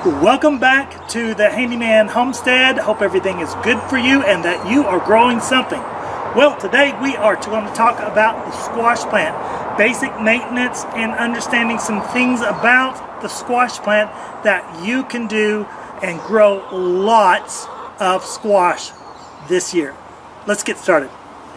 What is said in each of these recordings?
Welcome back to the Handyman Homestead. Hope everything is good for you and that you are growing something. Well, today we are going to talk about the squash plant, basic maintenance and understanding some things about the squash plant that you can do and grow lots of squash this year. Let's get started.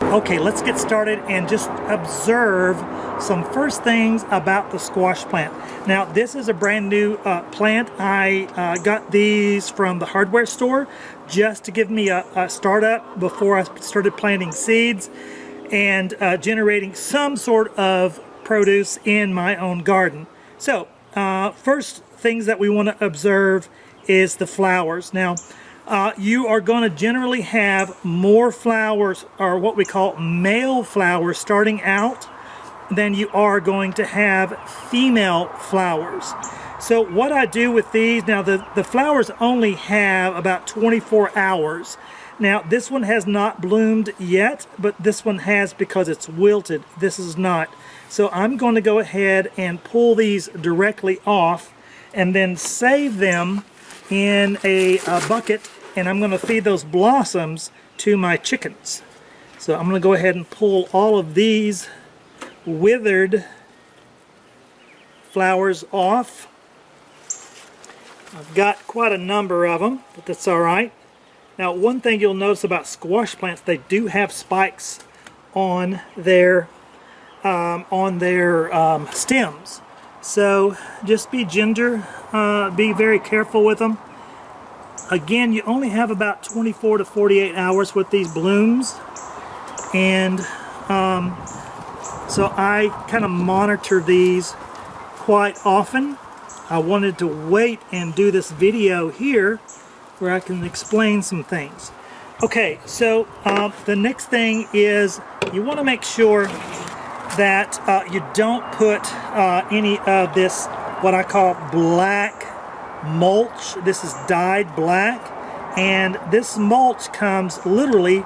Okay, let's get started and just observe some first things about the squash plant. Now, this is a brand new plant. I got these from the hardware store just to give me a startup before I started planting seeds and generating some sort of produce in my own garden. So, first things that we want to observe is the flowers. Now, you are going to generally have more flowers, or what we call male flowers, starting out than you are going to have female flowers. So what I do with these, now the flowers only have about 24 hours. Now this one has not bloomed yet, but this one has because it's wilted. This is not. So I'm going to go ahead and pull these directly off and then save them in a bucket, and I'm going to feed those blossoms to my chickens. So I'm going to go ahead and pull all of these withered flowers off. I've got quite a number of them, but that's all right. Now, one thing you'll notice about squash plants, they do have spikes on their stems. So just be be very careful with them. Again, you only have about 24 to 48 hours with these blooms, and so I kind of monitor these quite often. I wanted to wait and do this video here where I can explain some things. Okay, so the next thing is you want to make sure that you don't put any of this, what I call black mulch. This is dyed black, and this mulch comes literally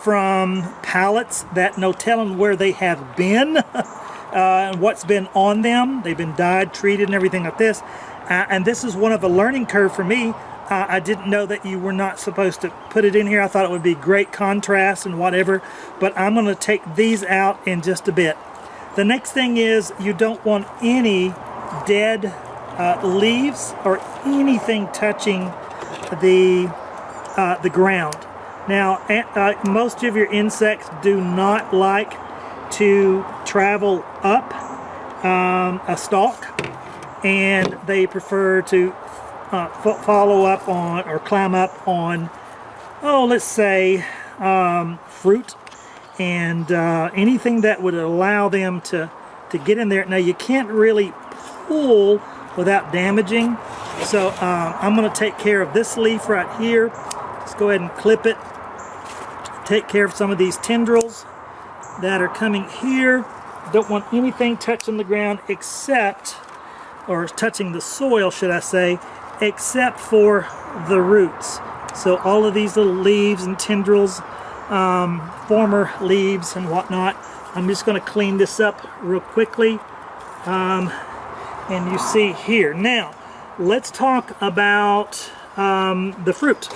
from pallets that no telling where they have been and what's been on them. They've been dyed, treated, and everything like this. And this is one of the learning curve for me. I didn't know that you were not supposed to put it in here. I thought it would be great contrast and whatever, but I'm going to take these out in just a bit. The next thing is you don't want any dead leaves or anything touching the ground. Now, most of your insects do not like to travel up a stalk, and they prefer to follow up on or climb up on, let's say, fruit and anything that would allow them to get in there. Now, you can't really pull without damaging, so I'm going to take care of this leaf right here. Just go ahead and clip it. Take care of some of these tendrils that are coming here. Don't want anything touching the ground except, or touching the soil, should I say, except for the roots. So all of these little leaves and tendrils, former leaves and whatnot, I'm just going to clean this up real quickly. And you see here. Now, let's talk about the fruit.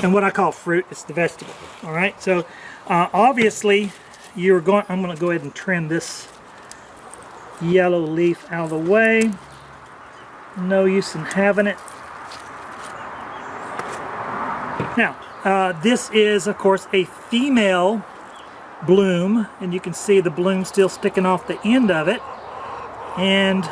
And what I call fruit is the vegetable. All right, so obviously I'm going to go ahead and trim this yellow leaf out of the way. No use in having it. Now, this is, of course, a female bloom, and you can see the bloom still sticking off the end of it, and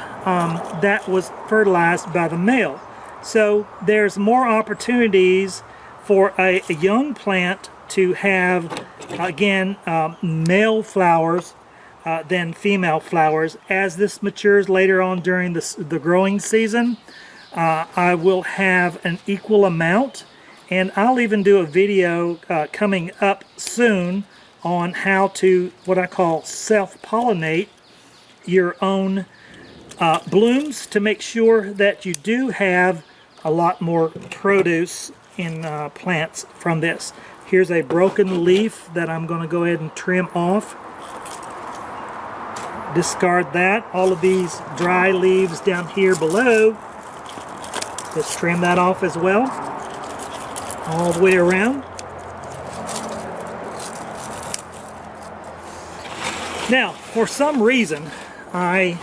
that was fertilized by the male. So there's more opportunities for a young plant to have, again, male flowers than female flowers. As this matures later on during the growing season, I will have an equal amount, and I'll even do a video coming up soon on how to, what I call, self-pollinate your own blooms to make sure that you do have a lot more produce in plants from this. Here's a broken leaf that I'm going to go ahead and trim off. Discard that. All of these dry leaves down here below Just trim that off as well, all the way around. Now, for some reason, I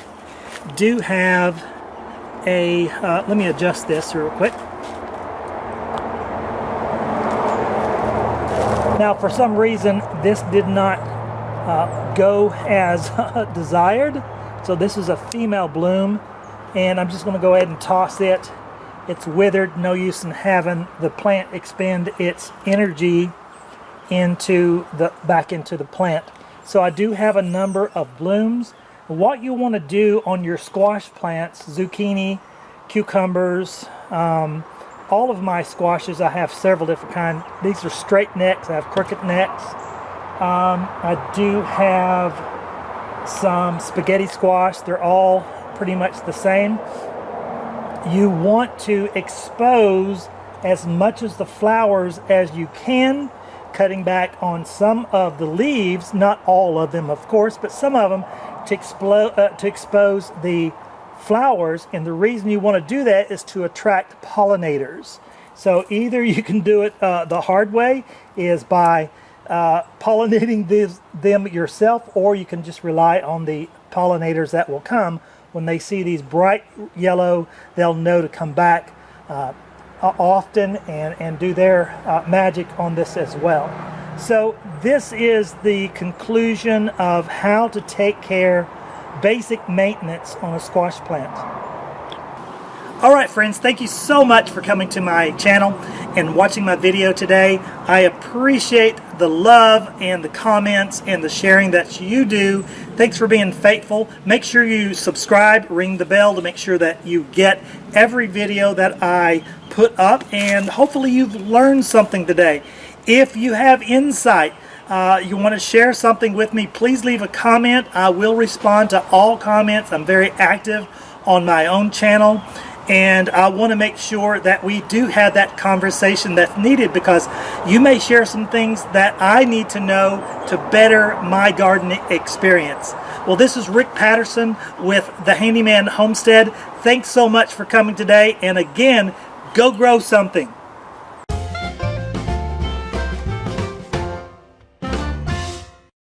do have a, let me adjust this real quick. Now, for some reason, this did not go as desired. So this is a female bloom, and I'm just going to go ahead and toss it. It's withered, no use in having the plant expend its energy back into the plant. So I do have a number of blooms. What you want to do on your squash plants, zucchini, cucumbers, all of my squashes, I have several different kinds. These are straight necks, I have crooked necks. I do have some spaghetti squash. They're all pretty much the same. You want to expose as much of the flowers as you can, cutting back on some of the leaves, not all of them of course, but some of them to expose the flowers. And the reason you want to do that is to attract pollinators. So either you can do it the hard way, is by pollinating them yourself, or you can just rely on the pollinators that will come. When they see these bright yellow, they'll know to come back often and do their magic on this as well. So this is the conclusion of how to take care, basic maintenance on a squash plant. Alright friends, thank you so much for coming to my channel and watching my video today. I appreciate the love and the comments and the sharing that you do. Thanks for being faithful. Make sure you subscribe, ring the bell to make sure that you get every video that I put up, and hopefully you've learned something today. If you have insight, you want to share something with me, please leave a comment. I will respond to all comments. I'm very active on my own channel, and I want to make sure that we do have that conversation that's needed, because you may share some things that I need to know to better my gardening experience. Well, this is Rick Patterson with the Handyman Homestead. Thanks so much for coming today, and again, go grow something.